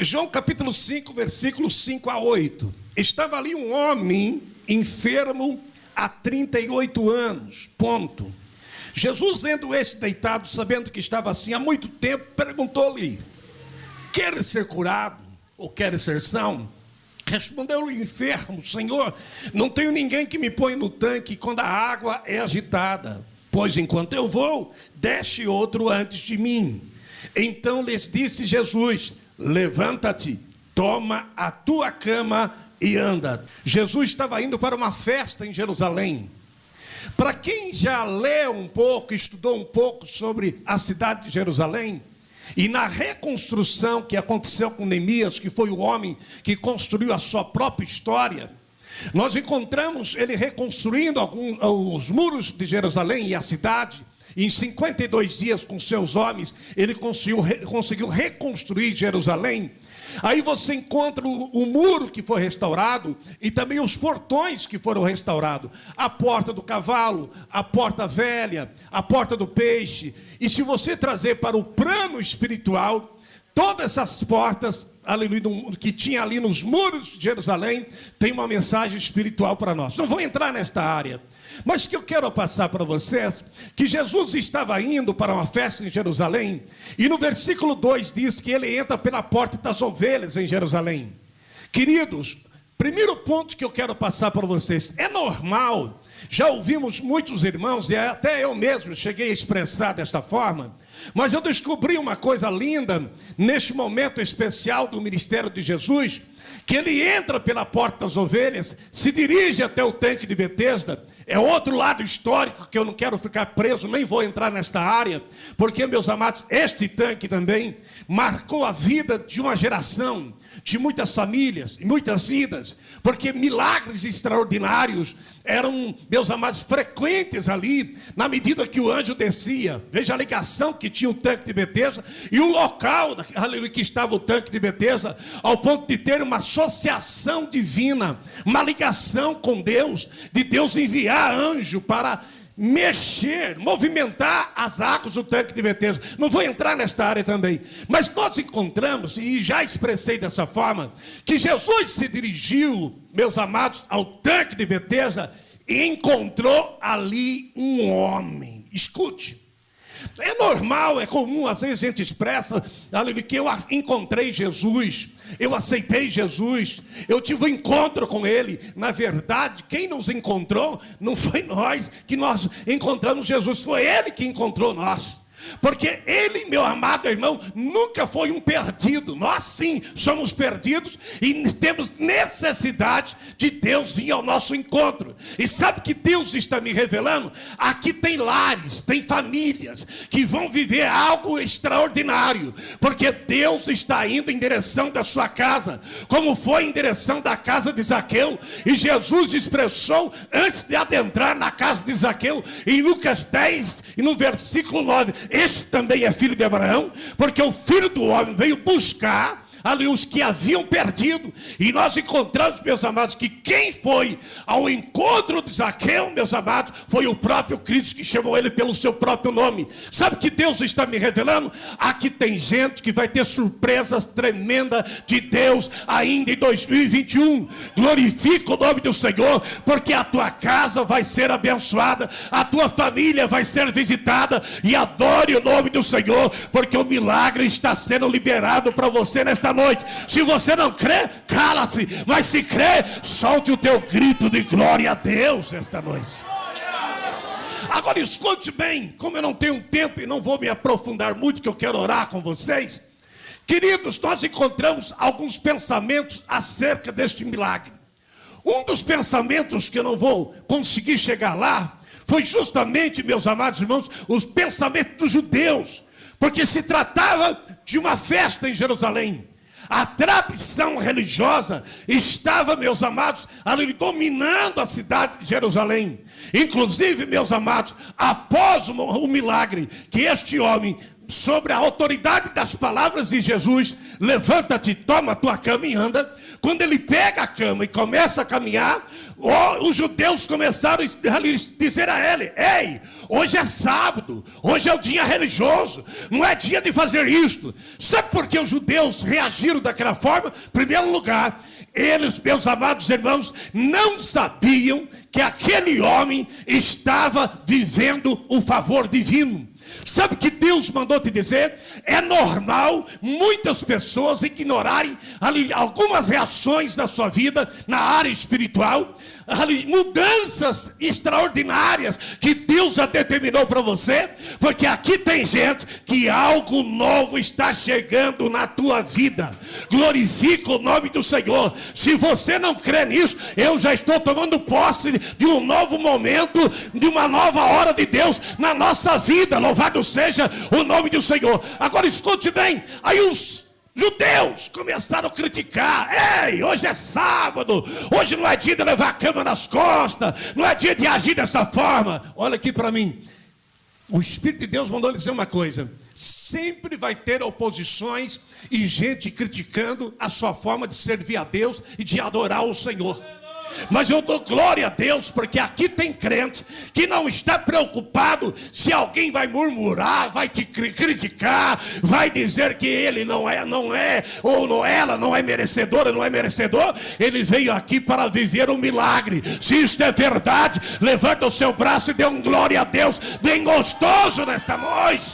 João capítulo 5, versículos 5 a 8. Estava ali um homem enfermo há 38 anos, ponto. Jesus, vendo esse deitado, sabendo que estava assim há muito tempo, perguntou-lhe: queres ser curado ou queres ser são? Respondeu-lhe o enfermo: Senhor, não tenho ninguém que me ponha no tanque quando a água é agitada, pois enquanto eu vou, desce outro antes de mim. Então lhes disse Jesus: levanta-te, toma a tua cama e anda. Jesus estava indo para uma festa em Jerusalém. Para quem já leu um pouco, estudou um pouco sobre a cidade de Jerusalém, e na reconstrução que aconteceu com Neemias, que foi o homem que construiu a sua própria história, nós encontramos ele reconstruindo os muros de Jerusalém e a cidade. Em 52 dias com seus homens, ele conseguiu reconstruir Jerusalém. Aí você encontra o muro que foi restaurado e também os portões que foram restaurados. A porta do cavalo, a porta velha, a porta do peixe. E se você trazer para o plano espiritual, todas essas portas, aleluia, que tinha ali nos muros de Jerusalém, tem uma mensagem espiritual para nós. Não vou entrar nesta área, mas que eu quero passar para vocês, que Jesus estava indo para uma festa em Jerusalém, e no versículo 2 diz que ele entra pela porta das ovelhas em Jerusalém. Queridos, primeiro ponto que eu quero passar para vocês: é normal, já ouvimos muitos irmãos, e até eu mesmo cheguei a expressar desta forma, mas eu descobri uma coisa linda, neste momento especial do ministério de Jesus, que ele entra pela porta das ovelhas, se dirige até o tanque de Betesda. É outro lado histórico que eu não quero ficar preso, nem vou entrar nesta área, porque, meus amados, este tanque também marcou a vida de uma geração, de muitas famílias e muitas vidas, porque milagres extraordinários eram, meus amados, frequentes ali, na medida que o anjo descia. Veja a ligação que tinha o tanque de Betesda e o local, aleluia, que estava o tanque de Betesda, ao ponto de ter uma associação divina, uma ligação com Deus, de Deus enviar anjo para mexer, movimentar as águas do tanque de Betesda. Não vou entrar nesta área também, mas nós encontramos, e já expressei dessa forma, que Jesus se dirigiu, meus amados, ao tanque de Betesda e encontrou ali um homem. Escute, é normal, é comum, às vezes a gente expressa, que eu encontrei Jesus, eu aceitei Jesus, eu tive um encontro com Ele. Na verdade, quem nos encontrou não foi nós que nós encontramos Jesus, foi Ele que encontrou nós. Porque Ele, meu amado irmão, nunca foi um perdido. Nós sim somos perdidos e temos necessidade de Deus vir ao nosso encontro. E sabe que Deus está me revelando? Aqui tem lares, tem famílias que vão viver algo extraordinário, porque Deus está indo em direção da sua casa, como foi em direção da casa de Zaqueu. E Jesus expressou, antes de adentrar na casa de Zaqueu, em Lucas 10 e no versículo 9: este também é filho de Abraão, porque o Filho do Homem veio buscar ali os que haviam perdido. E nós encontramos, meus amados, que quem foi ao encontro de Zaqueu, meus amados, foi o próprio Cristo, que chamou ele pelo seu próprio nome. Sabe que Deus está me revelando? Aqui tem gente que vai ter surpresas tremendas de Deus ainda em 2021. Glorifica o nome do Senhor, porque a tua casa vai ser abençoada, a tua família vai ser visitada, e adore o nome do Senhor, porque o milagre está sendo liberado para você nesta noite. Se você não crê, cala-se, mas se crê, solte o teu grito de glória a Deus esta noite. Agora escute bem, como eu não tenho tempo e não vou me aprofundar muito, que eu quero orar com vocês. Queridos, nós encontramos alguns pensamentos acerca deste milagre. Um dos pensamentos, que eu não vou conseguir chegar lá, foi justamente, meus amados irmãos, os pensamentos dos judeus, porque se tratava de uma festa em Jerusalém. A tradição religiosa estava, meus amados, ali dominando a cidade de Jerusalém. Inclusive, meus amados, após o milagre, que este homem, sobre a autoridade das palavras de Jesus, levanta-te, toma a tua cama e anda. Quando ele pega a cama e começa a caminhar, os judeus começaram a dizer a ele: ei, hoje é sábado, hoje é o dia religioso, não é dia de fazer isto. Sabe por que os judeus reagiram daquela forma? Em primeiro lugar, eles, meus amados irmãos, não sabiam que aquele homem estava vivendo o favor divino. Sabe o que Deus mandou te dizer? É normal muitas pessoas ignorarem algumas reações da sua vida na área espiritual, mudanças extraordinárias que Deus já determinou para você, porque aqui tem gente que algo novo está chegando na tua vida. Glorifica o nome do Senhor. Se você não crê nisso, eu já estou tomando posse de um novo momento, de uma nova hora de Deus na nossa vida. Louvado seja o nome do Senhor. Agora escute bem, aí os judeus começaram a criticar: ei, hoje é sábado, hoje não é dia de levar a cama nas costas, não é dia de agir dessa forma. Olha aqui para mim, o Espírito de Deus mandou lhe dizer uma coisa: sempre vai ter oposições e gente criticando a sua forma de servir a Deus e de adorar o Senhor. Mas eu dou glória a Deus, porque aqui tem crente que não está preocupado se alguém vai murmurar, vai te criticar, vai dizer que ele não é, ou não, ela não é merecedora, não é merecedor. Ele veio aqui para viver um milagre. Se isto é verdade, levanta o seu braço e dê um glória a Deus bem gostoso nesta noite.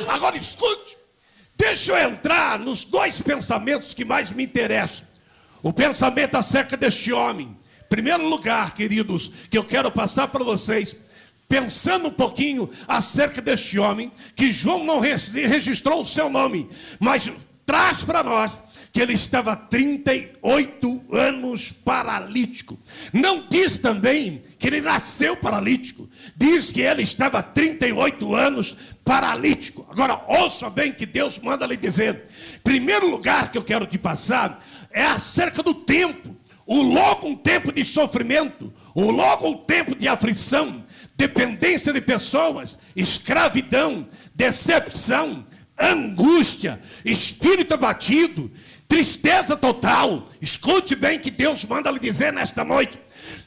Agora escute, deixa eu entrar nos dois pensamentos que mais me interessam. O pensamento acerca deste homem. Em primeiro lugar, queridos, que eu quero passar para vocês, pensando um pouquinho acerca deste homem, que João não registrou o seu nome, mas traz para nós que ele estava 38 anos paralítico. Não diz também que ele nasceu paralítico, diz que ele estava 38 anos paralítico. Agora ouça bem que Deus manda lhe dizer. Primeiro lugar que eu quero te passar é acerca do tempo. O logo um tempo de sofrimento, o logo um tempo de aflição, dependência de pessoas, escravidão, decepção, angústia, espírito abatido, tristeza total. Escute bem que Deus manda lhe dizer nesta noite.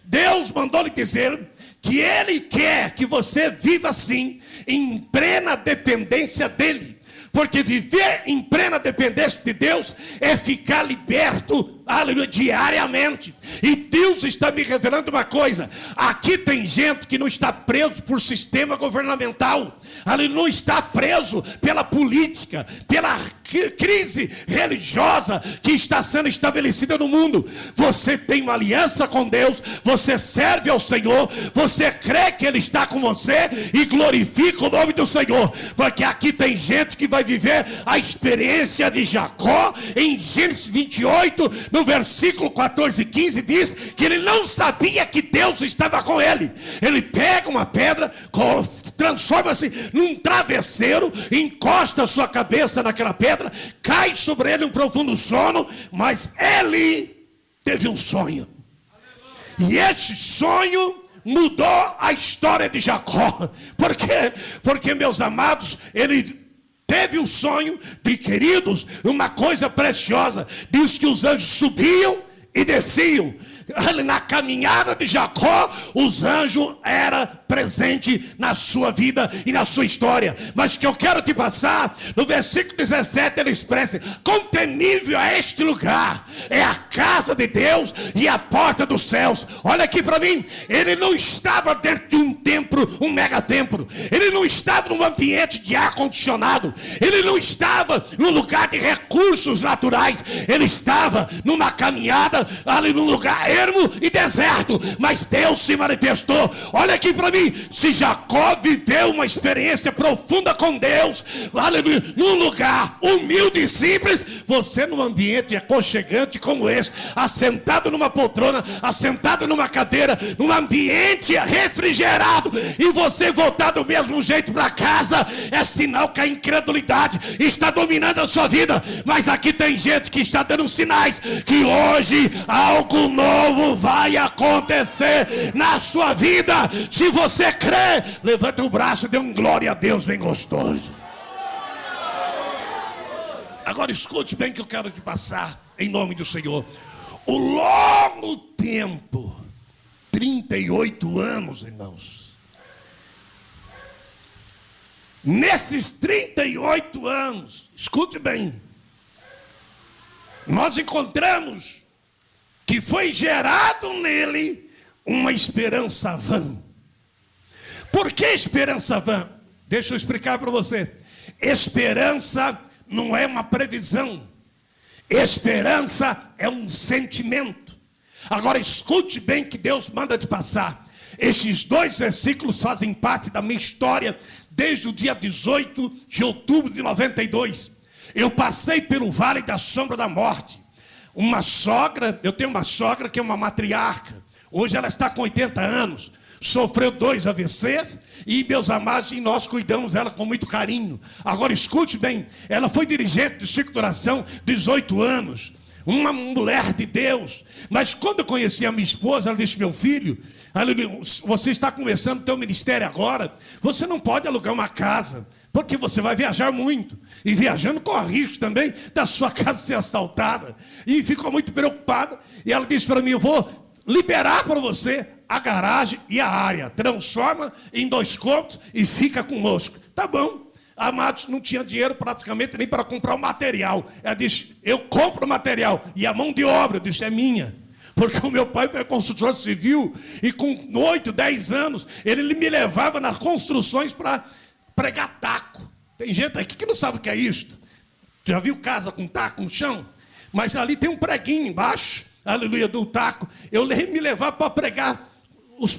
Deus mandou lhe dizer que Ele quer que você viva assim, em plena dependência dEle. Porque viver em plena dependência de Deus é ficar liberto, aleluia, diariamente. E Deus está me revelando uma coisa: aqui tem gente que não está preso por sistema governamental, aleluia, não está preso pela política, pela crise religiosa que está sendo estabelecida no mundo. Você tem uma aliança com Deus, você serve ao Senhor, você crê que Ele está com você e glorifica o nome do Senhor. Porque aqui tem gente que vai viver a experiência de Jacó. Em Gênesis 28, no versículo 14 e 15, diz que ele não sabia que Deus estava com ele. Ele pega uma pedra, transforma-se num travesseiro, encosta a sua cabeça naquela pedra, cai sobre ele um profundo sono. Mas ele teve um sonho, e esse sonho mudou a história de Jacó. Por quê? Porque, meus amados, ele teve o sonho de, queridos, uma coisa preciosa. Diz que os anjos subiam e desciam. Na caminhada de Jacó, os anjos eram presentes na sua vida e na sua história. Mas que eu quero te passar, no versículo 17 ele expressa: quão temível é este lugar, é a casa de Deus e a porta dos céus. Olha aqui para mim, ele não estava dentro de um templo, um megatemplo. Ele não estava num ambiente de ar condicionado. Ele não estava num lugar de recursos naturais. Ele estava numa caminhada ali num lugar ermo e deserto, mas Deus se manifestou. Olha aqui para mim, se Jacó viveu uma experiência profunda com Deus, aleluia, num lugar humilde e simples, você num ambiente aconchegante como esse, assentado numa poltrona, assentado numa cadeira, num ambiente refrigerado, e você voltar do mesmo jeito para casa, é sinal que a incredulidade está dominando a sua vida. Mas aqui tem gente que está dando sinais que hoje algo novo vai acontecer na sua vida. Se você crê, levanta o braço e dê um glória a Deus bem gostoso. Agora escute bem que eu quero te passar, em nome do Senhor. O longo tempo, 38 anos, irmãos. Nesses 38 anos, escute bem, nós encontramos que foi gerado nele uma esperança vã. Por que esperança vã? Deixa eu explicar para você. Esperança não é uma previsão. Esperança é um sentimento. Agora escute bem que Deus manda te passar. Esses 2 versículos fazem parte da minha história desde o dia 18 de outubro de 92. Eu passei pelo vale da sombra da morte. Eu tenho uma sogra que é uma matriarca. Hoje ela está com 80 anos. Sofreu 2 AVCs e, meus amados, e nós cuidamos dela com muito carinho. Agora escute bem, ela foi dirigente do Círculo de Oração 18 anos. Uma mulher de Deus. Mas quando eu conheci a minha esposa, ela disse: meu filho, você está começando o teu ministério agora, você não pode alugar uma casa, porque você vai viajar muito. E viajando corre risco também da sua casa ser assaltada. E ficou muito preocupada. E ela disse para mim: eu vou liberar para você a garagem e a área. Transforma em 2 cômodos e fica conosco. Tá bom. Amados, não tinha dinheiro praticamente nem para comprar o material. Ela disse: eu compro o material. E a mão de obra, eu disse, é minha. Porque o meu pai foi construtor civil. E com 8, 10 anos, ele me levava nas construções para pregar taco. Tem gente aqui que não sabe o que é isso. Já viu casa com taco no chão? Mas ali tem um preguinho embaixo, aleluia, do taco. Eu me levava para pregar,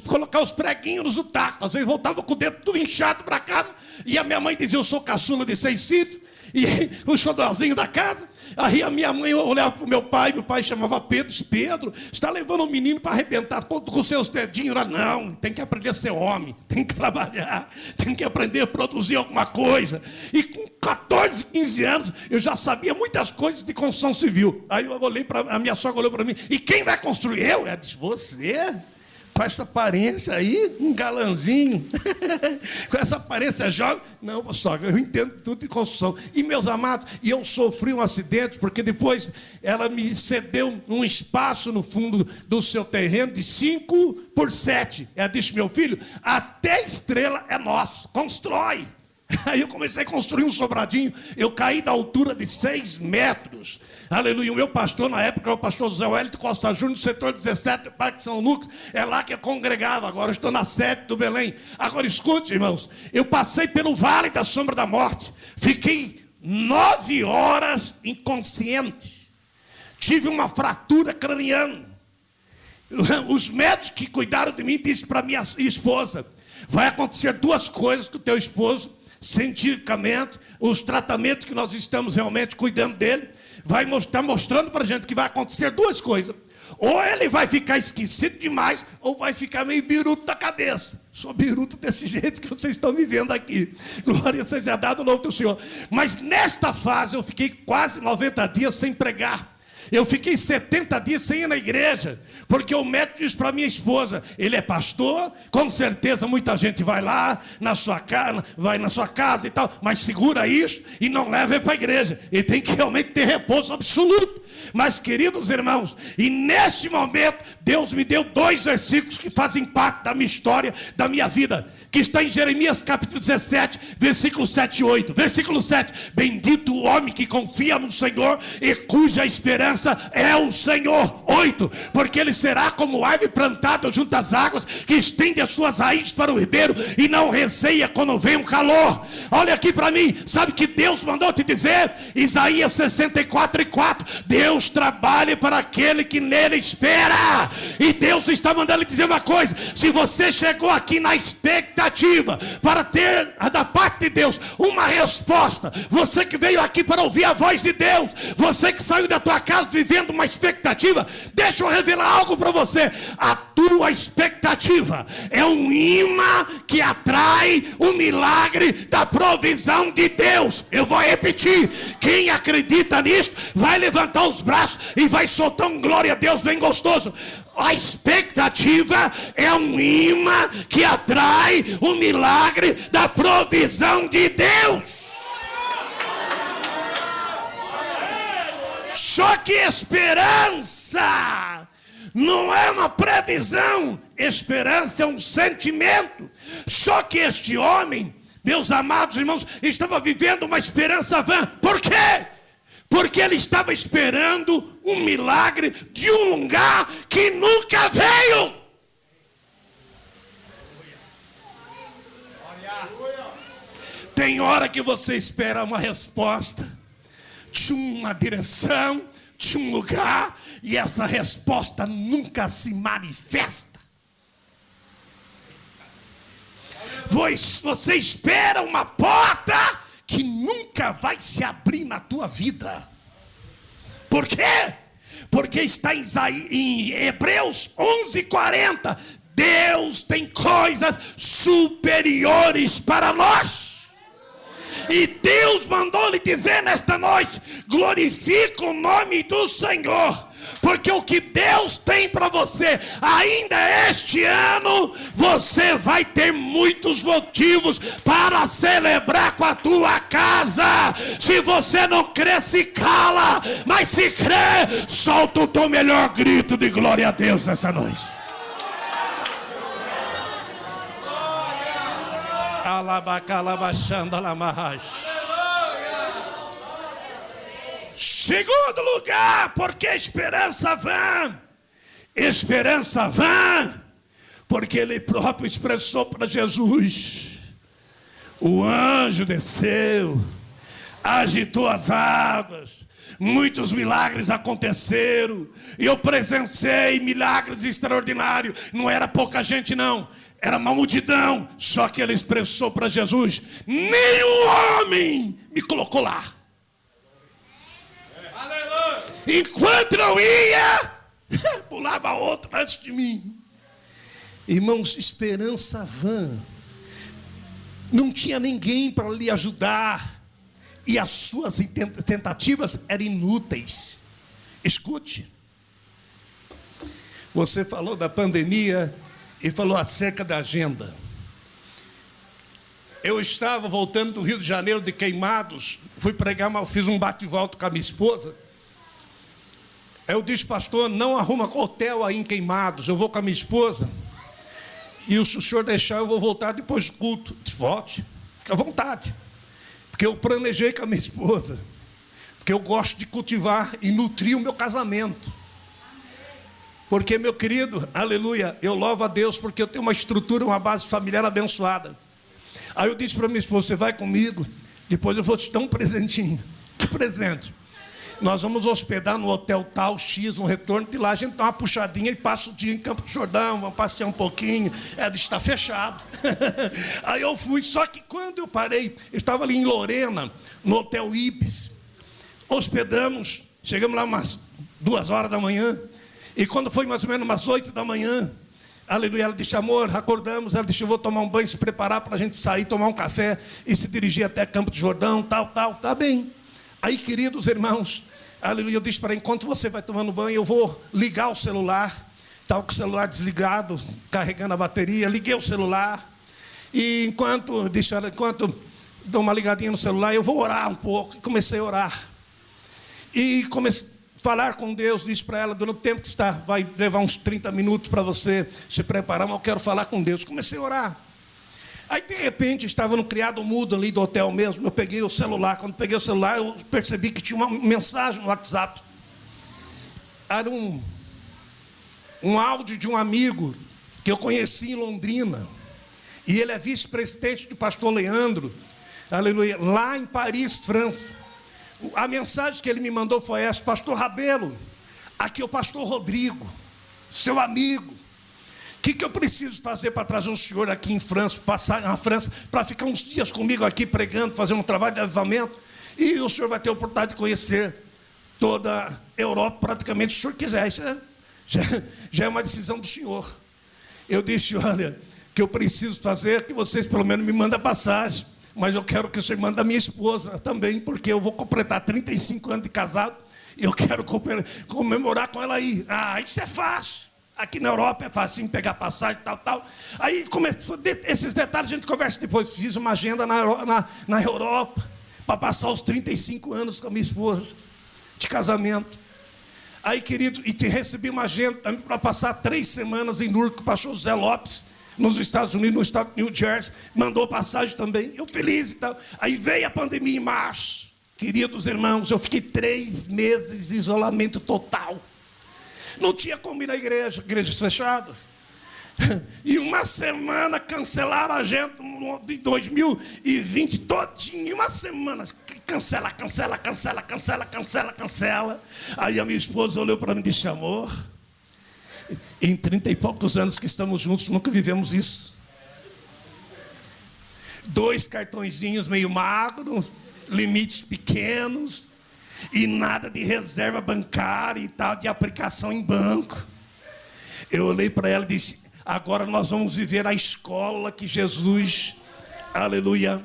colocar os preguinhos no taco. Às vezes voltava com o dedo tudo inchado para casa. E a minha mãe dizia: eu sou caçula de 6 filhos. E o xodózinho da casa. Aí a minha mãe olhava para o meu pai chamava Pedro, disse: Pedro, está levando um menino para arrebentar com seus dedinhos. Não, tem que aprender a ser homem, tem que trabalhar, tem que aprender a produzir alguma coisa. E com 14, 15 anos, eu já sabia muitas coisas de construção civil. Aí eu olhei a minha sogra olhou para mim: e quem vai construir? Ela disse: você? Com essa aparência aí, um galanzinho, com essa aparência jovem. Não, sogra, eu entendo tudo de construção. E, meus amados, eu sofri um acidente, porque depois ela me cedeu um espaço no fundo do seu terreno de 5 por 7. Ela disse: meu filho, até estrela é nosso, constrói. Aí eu comecei a construir um sobradinho. Eu caí da altura de 6 metros. Aleluia. O meu pastor na época era o pastor José Wellington Costa Júnior, no setor 17 do Parque São Lucas. É lá que eu congregava. Agora eu estou na sede do Belém. Agora escute, irmãos. Eu passei pelo vale da sombra da morte. Fiquei 9 horas inconsciente. Tive uma fratura craniana. Os médicos que cuidaram de mim disseram para minha esposa: vai acontecer 2 coisas com o teu esposo. Cientificamente, os tratamentos que nós estamos realmente cuidando dele, vai estar mostrando para a gente que vai acontecer 2 coisas. Ou ele vai ficar esquecido demais, ou vai ficar meio biruto da cabeça. Sou biruto desse jeito que vocês estão me vendo aqui. Glória seja dada ao nome do Senhor. Mas nesta fase eu fiquei quase 90 dias sem pregar. Eu fiquei 70 dias sem ir na igreja, porque o médico disse para minha esposa: ele é pastor, com certeza muita gente vai lá na sua casa, vai na sua casa e tal, mas segura isso e não leva ele para a igreja. Ele tem que realmente ter repouso absoluto. Mas, queridos irmãos, e neste momento Deus me deu 2 versículos que fazem parte da minha história, da minha vida, que está em Jeremias capítulo 17, versículo 7 e 8. Versículo 7: bendito o homem que confia no Senhor e cuja esperança é o Senhor. 8: porque ele será como árvore plantada junto às águas, que estende as suas raízes para o ribeiro e não receia quando vem um calor. Olha aqui para mim, sabe que Deus mandou te dizer? Isaías 64:4: Deus trabalha para aquele que nele espera. E Deus está mandando lhe dizer uma coisa: se você chegou aqui na expectativa para ter da parte de Deus uma resposta, você que veio aqui para ouvir a voz de Deus, você que saiu da tua casa vivendo uma expectativa, deixa eu revelar algo para você. A tua expectativa é um imã que atrai o milagre da provisão de Deus. Eu vou repetir: quem acredita nisso vai levantar os braços e vai soltar um glória a Deus bem gostoso. A expectativa é um imã que atrai o milagre da provisão de Deus. Só que esperança não é uma previsão, esperança é um sentimento. Só que este homem, meus amados irmãos, estava vivendo uma esperança vã. Por quê? Porque ele estava esperando um milagre de um lugar que nunca veio. Tem hora que você espera uma resposta de uma direção, de um lugar, e essa resposta nunca se manifesta. Você espera uma porta que nunca vai se abrir na tua vida. Por quê? Porque está em Hebreus 11:40. Deus tem coisas superiores para nós. E Deus mandou lhe dizer nesta noite: glorifica o nome do Senhor, porque o que Deus tem para você ainda este ano, você vai ter muitos motivos para celebrar com a tua casa. Se você não crê, se cala, mas se crê, solta o teu melhor grito de glória a Deus nessa noite. Segundo lugar, porque esperança vã. Esperança vã, porque ele próprio expressou para Jesus. O anjo desceu, agitou as águas, muitos milagres aconteceram, e eu presenciei milagres extraordinários. Não era pouca gente não, era uma multidão. Só que ele expressou para Jesus: nenhum homem me colocou lá. Enquanto eu ia, pulava outro antes de mim. Irmãos, esperança vã. Não tinha ninguém para lhe ajudar, e as suas tentativas eram inúteis. Escute, você falou da pandemia e falou acerca da agenda. Eu estava voltando do Rio de Janeiro de Queimados, fui pregar, mas fiz um bate-volta com a minha esposa. Eu disse: pastor, não arruma hotel aí em Queimados, eu vou com a minha esposa, e o senhor deixar, eu vou voltar depois do culto. Volte, fica à vontade, porque eu planejei com a minha esposa, porque eu gosto de cultivar e nutrir o meu casamento. Porque, meu querido, aleluia, eu louvo a Deus porque eu tenho uma estrutura, uma base familiar abençoada. Aí eu disse para minha esposa: você vai comigo, depois eu vou te dar um presentinho. Que presente? Nós vamos hospedar no hotel tal X, no retorno de lá a gente dá uma puxadinha e passa o dia em Campos do Jordão, vamos passear um pouquinho. Está fechado. Aí eu fui, só que quando eu parei, eu estava ali em Lorena, no Hotel Ibis. Hospedamos, chegamos lá umas 2 horas da manhã, e quando foi mais ou menos umas 8 da manhã, aleluia, ela disse: amor, acordamos. Ela disse: eu vou tomar um banho, se preparar para a gente sair, tomar um café e se dirigir até Campos do Jordão, tal, tá bem. Aí, queridos irmãos, aleluia, eu disse para ela: enquanto você vai tomando banho, eu vou ligar o celular. Estava com o celular desligado, carregando a bateria, liguei o celular. E enquanto dou uma ligadinha no celular, eu vou orar um pouco. Comecei a orar. E comecei a falar com Deus. Disse para ela: durante o tempo que está, vai levar uns 30 minutos para você se preparar, mas eu quero falar com Deus. Comecei a orar. Aí, de repente, estava no criado mudo ali do hotel mesmo. Eu peguei o celular. Quando peguei o celular, eu percebi que tinha uma mensagem no WhatsApp. Era um áudio de um amigo que eu conheci em Londrina. E ele é vice-presidente do pastor Leandro, aleluia, lá em Paris, França. A mensagem que ele me mandou foi essa: pastor Rabelo, aqui é o pastor Rodrigo, seu amigo. O que eu preciso fazer para trazer o senhor aqui em França, passar na França, para ficar uns dias comigo aqui pregando, fazendo um trabalho de avivamento, e o senhor vai ter a oportunidade de conhecer toda a Europa, praticamente, se o senhor quiser. Isso já é uma decisão do senhor. Eu disse, olha, que eu preciso fazer que vocês pelo menos me mandem a passagem, mas eu quero que o senhor mande a minha esposa também, porque eu vou completar 35 anos de casado, e eu quero comemorar com ela aí. Isso é fácil. Aqui na Europa é fácil pegar passagem, tal. Aí, esses detalhes a gente conversa depois. Fiz uma agenda na Europa, para passar os 35 anos com a minha esposa, de casamento. Aí, querido, e te recebi uma agenda também para passar 3 semanas em Newark, com o pastor José Lopes, nos Estados Unidos, no estado de New Jersey, mandou passagem também, eu feliz e tal. Aí veio a pandemia em março. Queridos irmãos, eu fiquei 3 meses de isolamento total. Não tinha como ir na igreja, igrejas fechadas. E uma semana cancelaram a agenda de 2020 todinho. Em uma semana, cancela. Aí a minha esposa olhou para mim e disse, amor, em 30 e poucos anos que estamos juntos, nunca vivemos isso. 2 cartõezinhos meio magros, limites pequenos, e nada de reserva bancária e tal, de aplicação em banco. Eu olhei para ela e disse, agora nós vamos viver a escola que Jesus, aleluia,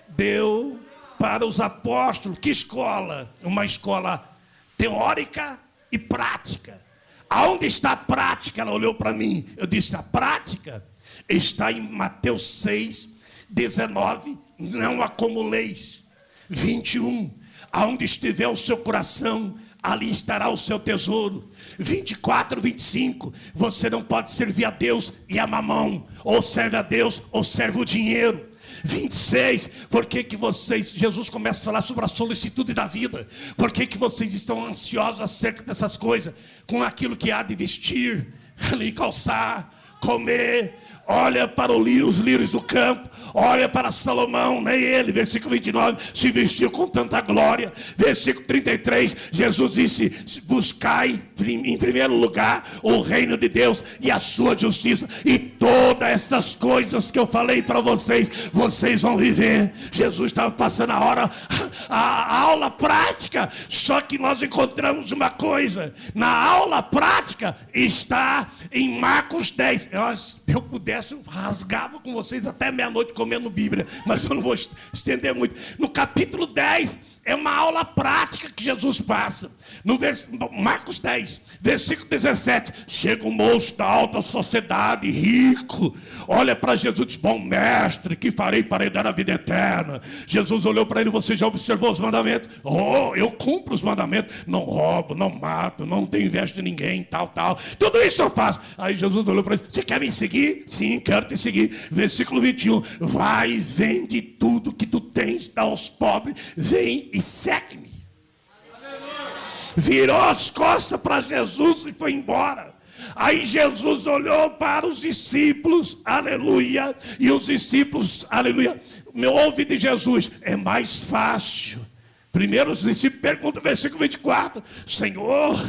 deu para os apóstolos. Que escola? Uma escola teórica e prática. Aonde está a prática? Ela olhou para mim. Eu disse, a prática está em Mateus 6, 19. Não acumuleis. 21. Aonde estiver o seu coração, ali estará o seu tesouro. 24, 25. Você não pode servir a Deus e a mamão. Ou serve a Deus ou serve o dinheiro. 26, por que vocês, Jesus começa a falar sobre a solicitude da vida, por que vocês estão ansiosos acerca dessas coisas, com aquilo que há de vestir, ali calçar, comer. Olha para os lírios do campo, olha para Salomão, nem ele, versículo 29, se vestiu com tanta glória. Versículo 33, Jesus disse, buscai em primeiro lugar o reino de Deus e a sua justiça, e todas essas coisas que eu falei para vocês, vocês vão viver. Jesus estava passando a aula prática, só que nós encontramos uma coisa, na aula prática está em Marcos 10, eu pudesse, eu rasgava com vocês até meia-noite comendo Bíblia, mas eu não vou estender muito. No capítulo 10, é uma aula prática que Jesus passa. No Marcos 10, versículo 17, chega um moço da alta sociedade, rico, olha para Jesus e diz, bom mestre, que farei para herdar a vida eterna? Jesus olhou para ele, você já observou os mandamentos? Eu cumpro os mandamentos, não roubo, não mato, não tenho inveja de ninguém, tal, tudo isso eu faço. Aí Jesus olhou para ele, você quer me seguir? Sim, quero te seguir. Versículo 21, vai, vende tudo que tu tens, dá aos pobres, vem e segue-me. Virou as costas para Jesus e foi embora. Aí Jesus olhou para os discípulos, aleluia, e os discípulos, aleluia, ouve de Jesus, é mais fácil. Primeiro os discípulos perguntam, versículo 24, Senhor,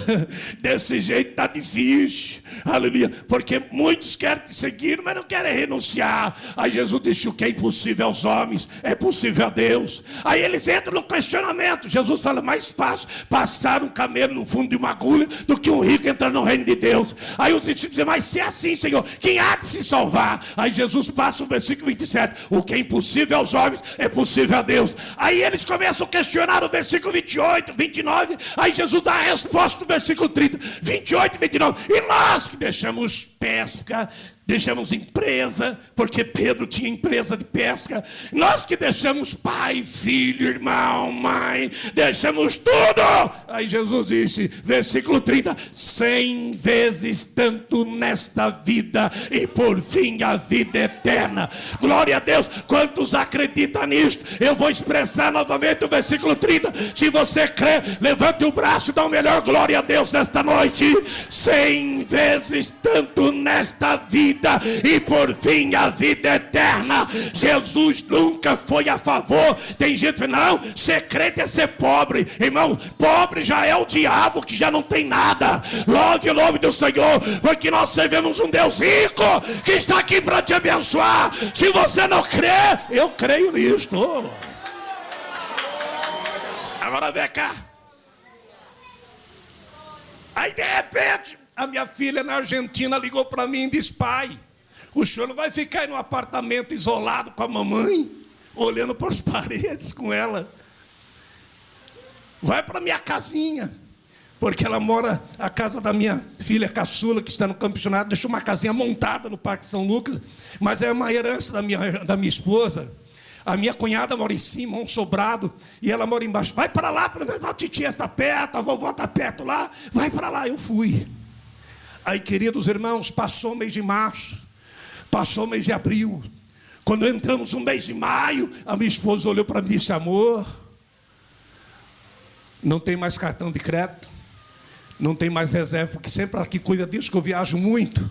desse jeito está difícil, aleluia, porque muitos querem te seguir, mas não querem renunciar. Aí Jesus disse, o que é impossível aos homens, é possível a Deus. Aí eles entram no questionamento, Jesus fala, mais fácil passar um camelo no fundo de uma agulha, do que um rico entrar no reino de Deus. Aí os discípulos dizem, mas se é assim, Senhor, quem há de se salvar? Aí Jesus passa o versículo 27, o que é impossível aos homens, é possível a Deus. Aí eles começam a questionar o versículo 28, 29, aí Jesus dá a resposta do versículo 30, 28 e 29, e nós que deixamos pesca, deixamos empresa, porque Pedro tinha empresa de pesca, nós que deixamos pai, filho, irmão, mãe, deixamos tudo. Aí Jesus disse, versículo 30, 100 vezes tanto nesta vida, e por fim a vida eterna. Glória a Deus, quantos acreditam nisto? Eu vou expressar novamente o versículo 30, se você crê, levante o braço e dá o melhor glória a Deus nesta noite. 100 vezes tanto nesta vida, e por fim a vida eterna. Jesus nunca foi a favor. Tem gente que fala, não, ser crente é ser pobre. Irmão, pobre já é o diabo, que já não tem nada. Louve o nome do Senhor, porque nós servimos um Deus rico, que está aqui para te abençoar. Se você não crê, eu creio nisto. Agora vem cá. Aí, de repente, a minha filha na Argentina ligou para mim e disse: pai, o senhor não vai ficar aí no apartamento isolado com a mamãe, olhando para as paredes com ela. Vai para minha casinha. Porque ela mora, a casa da minha filha caçula, que está no campeonato, deixou uma casinha montada no Parque São Lucas, mas é uma herança da minha esposa. A minha cunhada mora em cima, um sobrado, e ela mora embaixo. Vai para lá, pelo menos a titia está perto, a vovó está perto lá, vai para lá. Eu fui. Aí, queridos irmãos, passou o mês de março, passou o mês de abril. Quando entramos no mês de maio, a minha esposa olhou para mim e disse: amor, não tem mais cartão de crédito, não tem mais reserva, porque sempre aqui cuida disso, que eu viajo muito.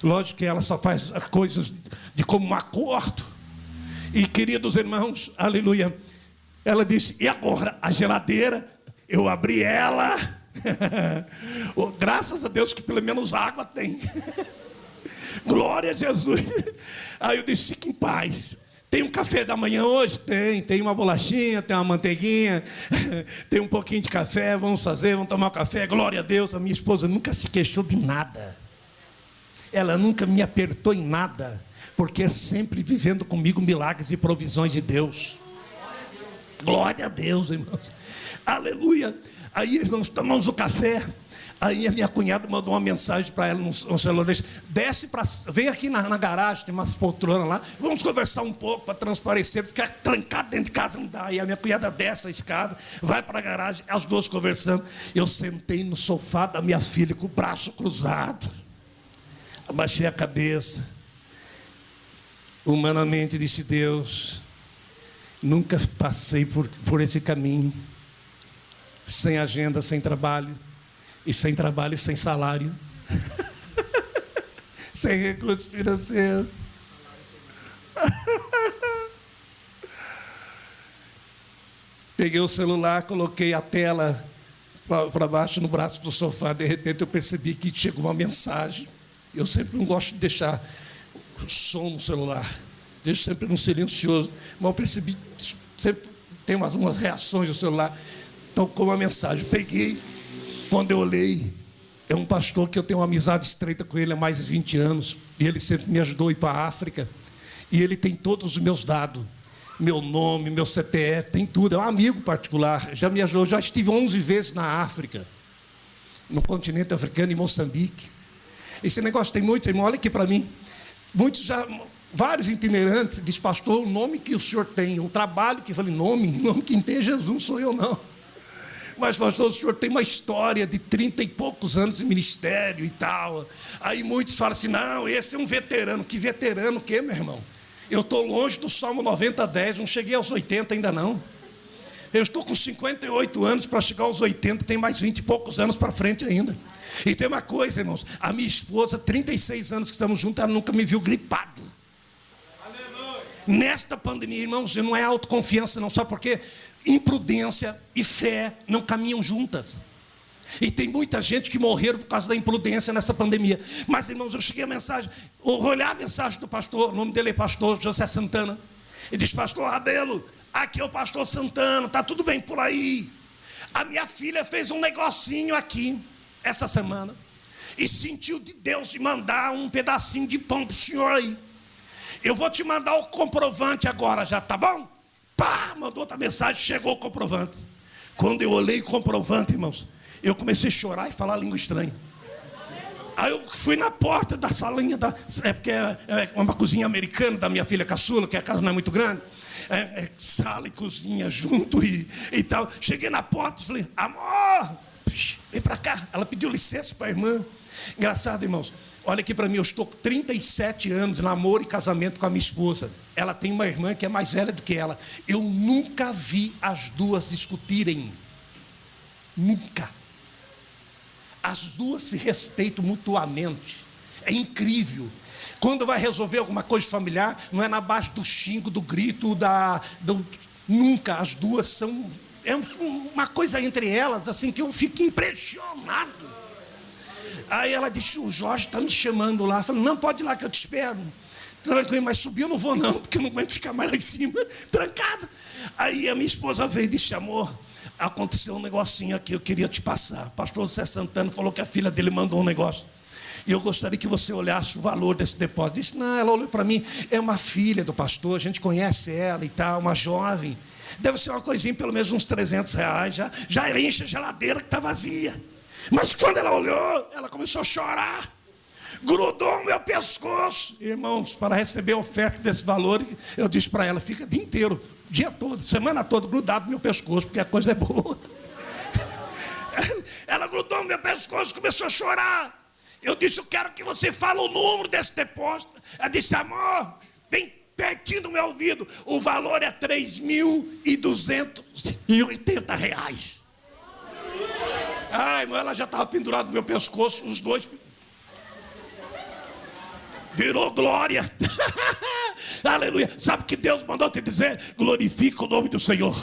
Lógico que ela só faz as coisas de como um acordo. E, queridos irmãos, aleluia, ela disse: e agora? A geladeira, eu abri ela. Oh, graças a Deus que pelo menos água tem. Glória a Jesus. Aí eu disse: fique em paz. Tem um café da manhã hoje? Tem uma bolachinha, tem uma manteiguinha, tem um pouquinho de café, vamos fazer, vamos tomar um café, glória a Deus. A minha esposa nunca se queixou de nada, ela nunca me apertou em nada, porque é sempre vivendo comigo milagres e provisões de Deus. Glória a Deus, irmãos, aleluia. Aí, irmãos, tomamos o café. Aí a minha cunhada mandou uma mensagem para ela no celular: desce para, vem aqui na garagem, tem umas poltronas lá, vamos conversar um pouco para transparecer, ficar trancado dentro de casa não dá. Aí a minha cunhada desce a escada, vai para a garagem, as duas conversando. Eu sentei no sofá da minha filha com o braço cruzado, abaixei a cabeça. Humanamente, disse: Deus, nunca passei por esse caminho, sem agenda, sem trabalho. E sem trabalho e sem salário. Sem recursos financeiros. Peguei o celular, coloquei a tela para baixo no braço do sofá. De repente eu percebi que chegou uma mensagem. Eu sempre não gosto de deixar o som no celular. Deixo sempre no silencioso. Mas eu percebi, sempre tem umas reações no celular. Tocou uma mensagem. Peguei. Quando eu olhei, é um pastor que eu tenho uma amizade estreita com ele há mais de 20 anos. E ele sempre me ajudou a ir para a África. E ele tem todos os meus dados. Meu nome, meu CPF, tem tudo. É um amigo particular. Já me ajudou. Já estive 11 vezes na África. No continente africano, em Moçambique. Esse negócio tem muitos, irmão. Olha aqui para mim. Vários itinerantes. Diz: pastor, o nome que o senhor tem. Um trabalho que eu falei: nome quem tem é Jesus, não sou eu não. Mas, pastor, o senhor tem uma história de 30 e poucos anos de ministério e tal. Aí muitos falam assim: não, esse é um veterano. Que veterano o quê, meu irmão? Eu estou longe do Salmo 90:10, não cheguei aos 80 ainda não. Eu estou com 58 anos para chegar aos 80, tem mais 20 e poucos anos para frente ainda. E tem uma coisa, irmãos, a minha esposa, 36 anos que estamos juntos, ela nunca me viu gripado. Aleluia. Nesta pandemia, irmãos, não é autoconfiança não, sabe por quê? Imprudência e fé não caminham juntas. E tem muita gente que morreram por causa da imprudência nessa pandemia. Mas, irmãos, eu cheguei a mensagem, olhar a mensagem do pastor, o nome dele é pastor José Santana. Ele diz: pastor Rabelo, aqui é o pastor Santana, está tudo bem por aí. A minha filha fez um negocinho aqui essa semana e sentiu de Deus de mandar um pedacinho de pão para o senhor aí. Eu vou te mandar o comprovante agora já, tá bom? Pá, mandou outra mensagem, chegou o comprovante. Quando eu olhei o comprovante, irmãos, eu comecei a chorar e falar língua estranha. Aí eu fui na porta da salinha, porque é uma cozinha americana da minha filha caçula, que a casa não é muito grande. Sala e cozinha junto e tal. Cheguei na porta e falei: amor, vem para cá. Ela pediu licença para a irmã. Engraçado, irmãos. Olha aqui para mim, eu estou com 37 anos de namoro e casamento com a minha esposa. Ela tem uma irmã que é mais velha do que ela. Eu nunca vi as duas discutirem. Nunca. As duas se respeitam mutuamente. É incrível. Quando vai resolver alguma coisa familiar, não é na base do xingo, do grito, nunca. As duas são... É uma coisa entre elas, assim, que eu fico impressionado. Aí ela disse: o Jorge está me chamando lá. Eu falei: não, pode ir lá que eu te espero. Tranquilo, mas subir eu não vou não, porque eu não aguento ficar mais lá em cima, trancado. Aí a minha esposa veio e disse: amor, aconteceu um negocinho aqui, eu queria te passar. O pastor Zé Santana falou que a filha dele mandou um negócio. E eu gostaria que você olhasse o valor desse depósito. Disse, não, ela olhou para mim, é uma filha do pastor, a gente conhece ela e tal, uma jovem. Deve ser uma coisinha, pelo menos uns R$300, já enche a geladeira que está vazia. Mas quando ela olhou, ela começou a chorar. Grudou no meu pescoço. Irmãos, para receber a oferta desse valor, eu disse para ela, fica o dia inteiro, dia todo, semana toda, grudado no meu pescoço, porque a coisa é boa. Ela grudou no meu pescoço, começou a chorar. Eu disse, eu quero que você fale o número desse depósito. Ela disse, amor, bem pertinho do meu ouvido, o valor é R$3.280. Ai, irmão, ela já estava pendurada no meu pescoço, os dois. Virou glória. Aleluia. Sabe o que Deus mandou te dizer? Glorifica o nome do Senhor.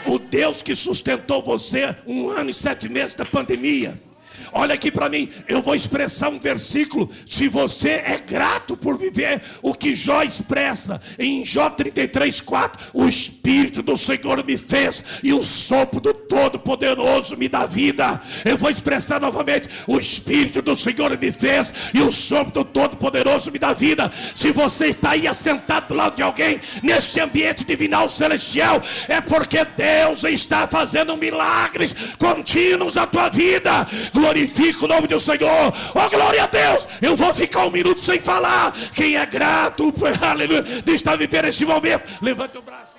O Deus que sustentou você 1 ano e 7 meses da pandemia. Olha aqui para mim, eu vou expressar um versículo. Se você é grato por viver o que Jó expressa em Jó 33:4, o Espírito do Senhor me fez e o sopro do Todo-Poderoso me dá vida. Eu vou expressar novamente, o Espírito do Senhor me fez e o sopro do Todo-Poderoso me dá vida. Se você está aí assentado do lado de alguém nesse ambiente divinal celestial, é porque Deus está fazendo milagres contínuos na tua vida. Glorifica o nome do Senhor. Oh, glória a Deus. Eu vou ficar 1 minuto sem falar. Quem é grato, aleluia, de estar vivendo esse momento, levante o braço.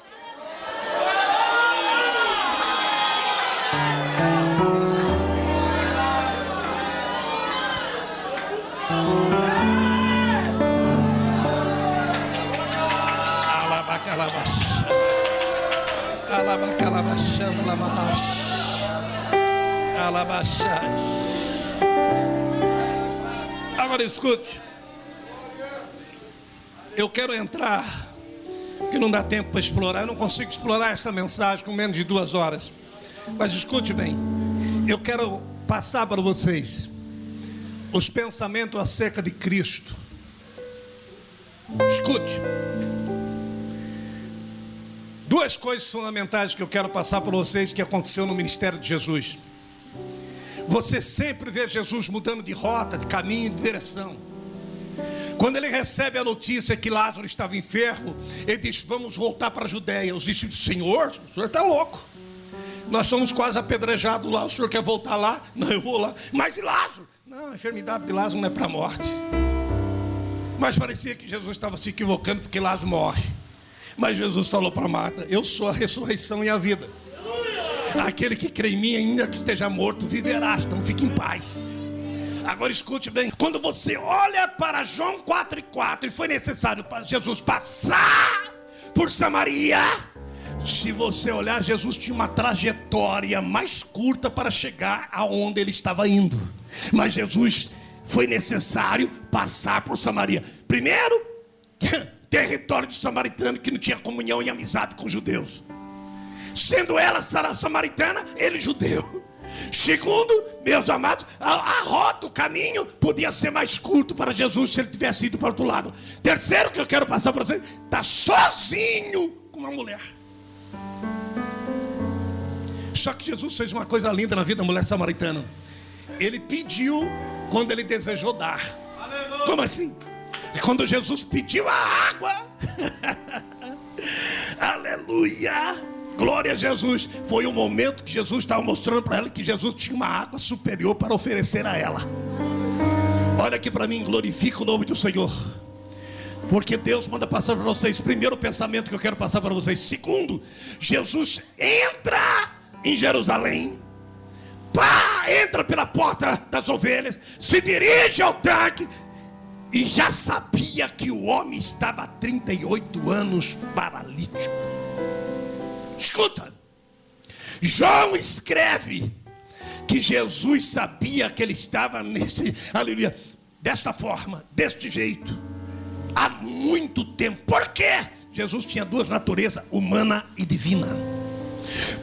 Agora escute, eu quero entrar, que não dá tempo para explorar, eu não consigo explorar essa mensagem com menos de 2 horas, mas escute bem, eu quero passar para vocês os pensamentos acerca de Cristo. Escute, 2 coisas fundamentais que eu quero passar para vocês que aconteceu no ministério de Jesus. Você sempre vê Jesus mudando de rota, de caminho, de direção. Quando ele recebe a notícia que Lázaro estava enfermo, ele diz, vamos voltar para a Judéia. Os discípulos, Senhor, o senhor está louco. Nós somos quase apedrejados lá, o senhor quer voltar lá? Não, eu vou lá. Mas e Lázaro? Não, a enfermidade de Lázaro não é para a morte. Mas parecia que Jesus estava se equivocando porque Lázaro morre. Mas Jesus falou para Marta, eu sou a ressurreição e a vida. Aquele que crê em mim, ainda que esteja morto, viverá. Então fique em paz. Agora escute bem, quando você olha para João 4:4, e foi necessário para Jesus passar por Samaria. Se você olhar, Jesus tinha uma trajetória mais curta para chegar aonde ele estava indo. Mas Jesus foi necessário passar por Samaria. Primeiro, território de samaritano que não tinha comunhão e amizade com os judeus. Sendo ela samaritana, ele judeu. Segundo, meus amados, a rota, o caminho podia ser mais curto para Jesus se ele tivesse ido para o outro lado. Terceiro que eu quero passar para você, está sozinho com uma mulher. Só que Jesus fez uma coisa linda na vida da mulher samaritana. Ele pediu quando ele desejou dar. Aleluia. Como assim? Quando Jesus pediu a água, aleluia, glória a Jesus, foi o momento que Jesus estava mostrando para ela que Jesus tinha uma água superior para oferecer a ela. Olha aqui para mim, glorifica o nome do Senhor, porque Deus manda passar para vocês. Primeiro pensamento que eu quero passar para vocês. Segundo, Jesus entra em Jerusalém, entra pela porta das ovelhas, se dirige ao tanque, e já sabia que o homem estava há 38 anos paralítico. Escuta, João escreve que Jesus sabia que ele estava aleluia, desta forma, deste jeito, há muito tempo. Por quê? Jesus tinha 2 naturezas, humana e divina.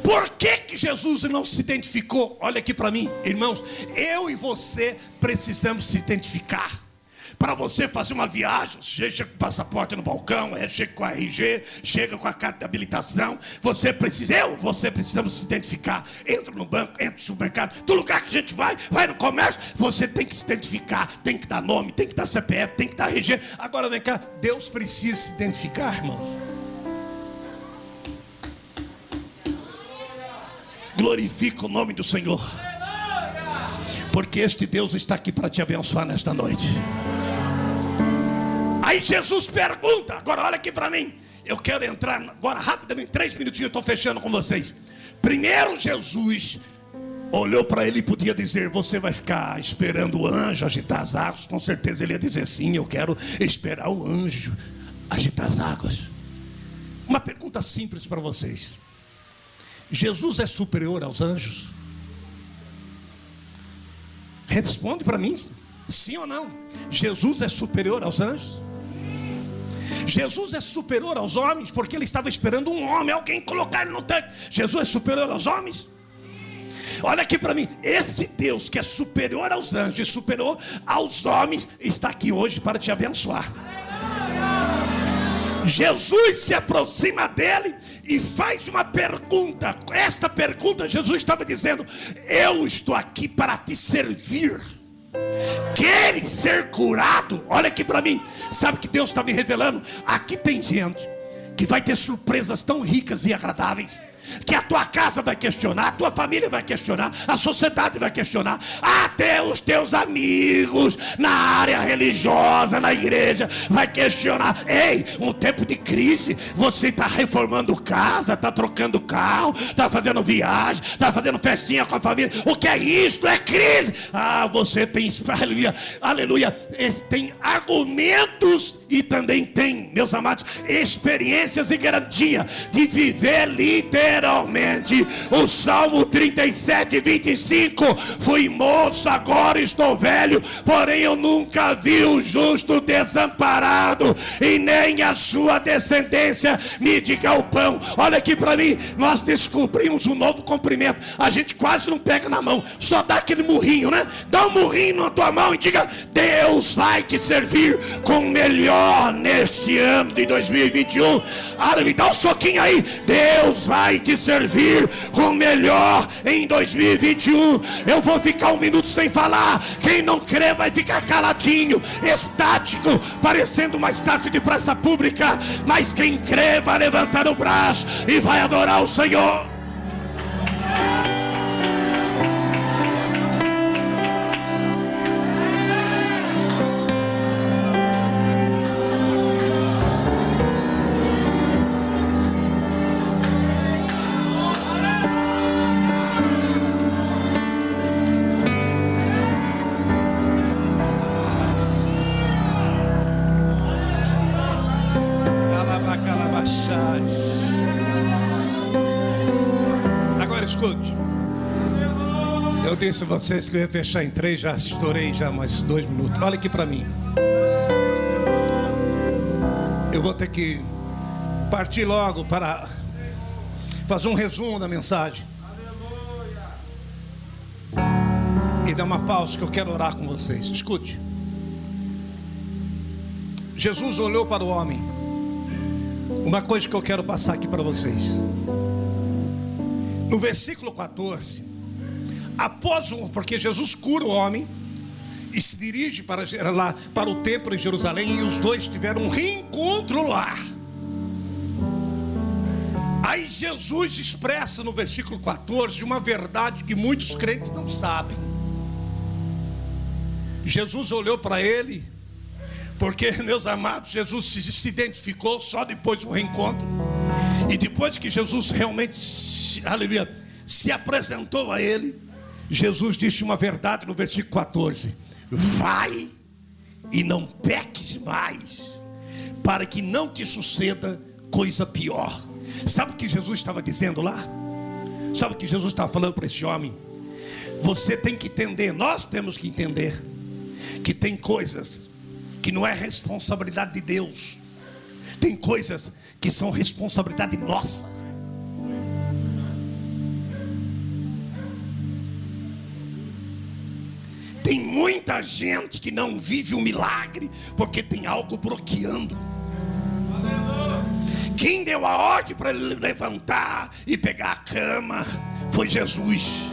Por que Jesus não se identificou? Olha aqui para mim, irmãos, eu e você precisamos se identificar. para você fazer uma viagem. Você chega com o passaporte no balcão, chega com a RG, chega com a carta de habilitação. Você precisamos se identificar. Entra no banco, entra no supermercado, do lugar que a gente vai no comércio. Você tem que se identificar, tem que dar nome, tem que dar CPF, tem que dar RG. Agora vem cá, Deus precisa se identificar, irmãos. Glorifica o nome do Senhor, porque este Deus está aqui para te abençoar nesta noite. Aí Jesus pergunta, agora olha aqui para mim. Eu quero entrar agora rapidamente, 3 minutinhos, eu estou fechando com vocês. Primeiro Jesus olhou para ele e podia dizer: você vai ficar esperando o anjo agitar as águas? Com certeza ele ia dizer: sim, eu quero esperar o anjo agitar as águas. Uma pergunta simples para vocês: Jesus é superior aos anjos? Responde para mim, sim ou não? Jesus é superior aos anjos? Jesus é superior aos homens, porque ele estava esperando um homem, alguém colocar ele no tanque. Jesus é superior aos homens? Olha aqui para mim, esse Deus que é superior aos anjos e superior aos homens está aqui hoje para te abençoar. Jesus se aproxima dele e faz uma pergunta. Esta pergunta, Jesus estava dizendo: eu estou aqui para te servir. Queres ser curado? Olha aqui para mim. Sabe o que Deus está me revelando? Aqui tem gente que vai ter surpresas tão ricas e agradáveis, que a tua casa vai questionar, a tua família vai questionar, a sociedade vai questionar, até os teus amigos na área religiosa, na igreja, vai questionar. Ei, um tempo de crise, você está reformando casa, está trocando carro, está fazendo viagem, está fazendo festinha com a família. O que é isso? É crise. Você tem, aleluia, aleluia, tem argumentos e também tem, meus amados, experiências e garantia de viver literalmente o Salmo 37, 25. Fui moço, agora estou velho, porém eu nunca vi o justo desamparado, e nem a sua descendência me diga o pão. Olha aqui para mim, nós descobrimos um novo cumprimento. A gente quase não pega na mão, só dá aquele murrinho, né? Dá um murrinho na tua mão e diga: Deus vai te servir com o melhor neste ano de 2021. Me dá um soquinho aí. Deus vai te servir com o melhor em 2021. Eu vou ficar 1 minuto sem falar. Quem não crê vai ficar caladinho, estático, parecendo uma estátua de praça pública. Mas quem crê vai levantar o braço e vai adorar o Senhor. Agora escute. Eu disse a vocês que eu ia fechar em 3, já estourei já mais 2 minutos. Olha aqui para mim. Eu vou ter que partir logo para fazer um resumo da mensagem e dar uma pausa, que eu quero orar com vocês. Escute. Jesus olhou para o homem. Uma coisa que eu quero passar aqui para vocês. No versículo 14, porque Jesus cura o homem e se dirige para o templo em Jerusalém, e os dois tiveram um reencontro lá. Aí Jesus expressa no versículo 14 uma verdade que muitos crentes não sabem. Jesus olhou para ele, porque, meus amados, Jesus se identificou só depois do reencontro. E depois que Jesus realmente, aleluia, se apresentou a ele, Jesus disse uma verdade no versículo 14: vai e não peques mais, para que não te suceda coisa pior. Sabe o que Jesus estava dizendo lá? Sabe o que Jesus estava falando para esse homem? Você tem que entender, nós temos que entender, que tem coisas que não é responsabilidade de Deus, tem coisas que são responsabilidade nossa. Tem muita gente que não vive o milagre porque tem algo bloqueando. Quem deu a ordem para ele levantar e pegar a cama foi Jesus.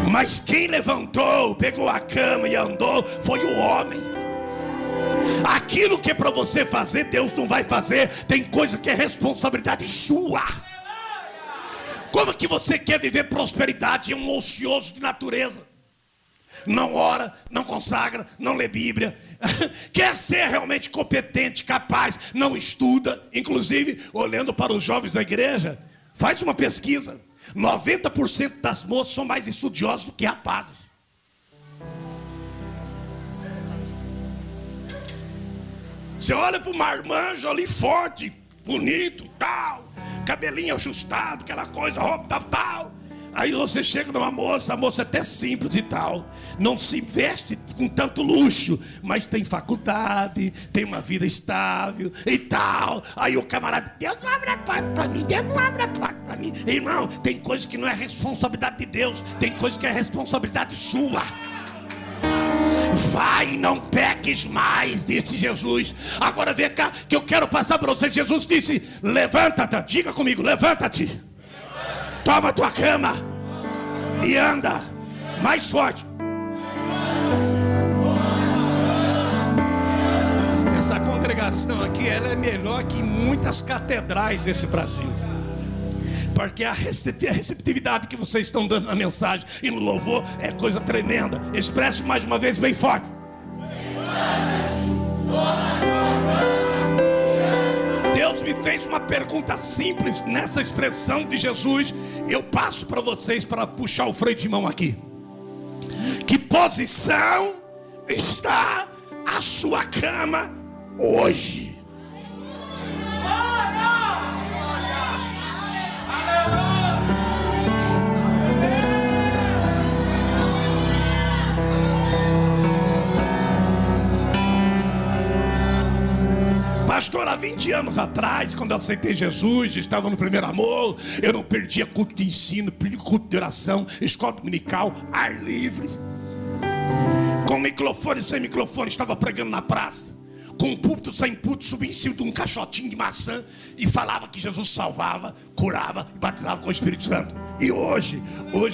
Mas quem levantou, pegou a cama e andou foi o homem. Aquilo que é para você fazer, Deus não vai fazer. Tem coisa que é responsabilidade sua. Como que você quer viver prosperidade em um ocioso de natureza? Não ora, não consagra, não lê Bíblia. Quer ser realmente competente, capaz, não estuda. Inclusive, olhando para os jovens da igreja, faz uma pesquisa. 90% das moças são mais estudiosos do que rapazes. Você olha para o marmanjo ali forte, bonito, tal, cabelinho ajustado, aquela coisa, roupa tal. Aí você chega numa moça, a moça é até simples e tal, não se veste com tanto luxo, mas tem faculdade, tem uma vida estável e tal. Aí o camarada, Deus não abre a porta para mim, Deus não abre a porta para mim. Irmão, tem coisa que não é responsabilidade de Deus, tem coisa que é responsabilidade sua. Vai, não peques mais, disse Jesus. Agora vem cá, que eu quero passar para você. Jesus disse, levanta-te, diga comigo, levanta-te. Toma a tua cama e anda mais forte. Essa congregação aqui, ela é melhor que muitas catedrais desse Brasil. Porque a receptividade que vocês estão dando na mensagem e no louvor é coisa tremenda. Expresse mais uma vez bem forte. Deus me fez uma pergunta simples nessa expressão de Jesus. Eu passo para vocês para puxar o freio de mão aqui. Que posição está a sua cama hoje? Pastor, há 20 anos atrás, quando eu aceitei Jesus, estava no primeiro amor, eu não perdia culto de ensino, perdia culto de oração, escola dominical, ar livre. Com microfone, sem microfone, estava pregando na praça. Com púlpito, sem púlpito, subia em cima de um caixotinho de maçã e falava que Jesus salvava, curava e batizava com o Espírito Santo. E hoje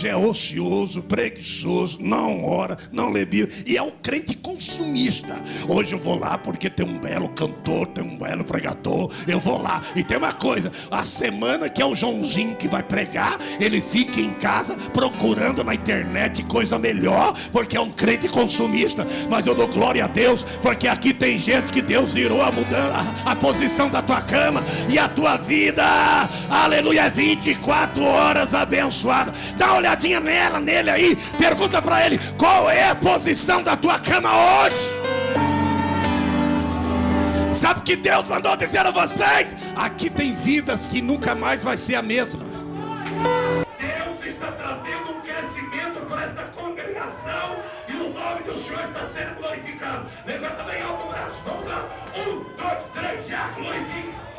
é ocioso, preguiçoso, não ora, não lê Bíblia, e é o crente consumista. Hoje eu vou lá porque tem um belo cantor, tem um belo pregador, eu vou lá. E tem uma coisa, a semana que é o Joãozinho que vai pregar, ele fica em casa procurando na internet coisa melhor, porque é um crente consumista. Mas eu dou glória a Deus, porque aqui tem gente que Deus virou a posição da tua cama e a tua vida, aleluia, 24 horas abençoada. Dá uma olhadinha nele aí, pergunta para ele, qual é a posição da tua cama hoje? Sabe o que Deus mandou dizer a vocês? Aqui tem vidas que nunca mais vai ser a mesma. Deus está trazendo um crescimento para esta congregação e o nome do Senhor está sendo glorificado. Levanta bem alto o braço, vamos lá. 1, 2, 3, já glorifica.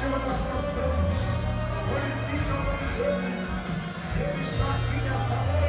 cima das suas mãos. Glorifica o nome dele. Ele está aqui nessa noite.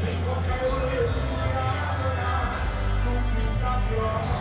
Em qualquer momento, me adorar, conquistar de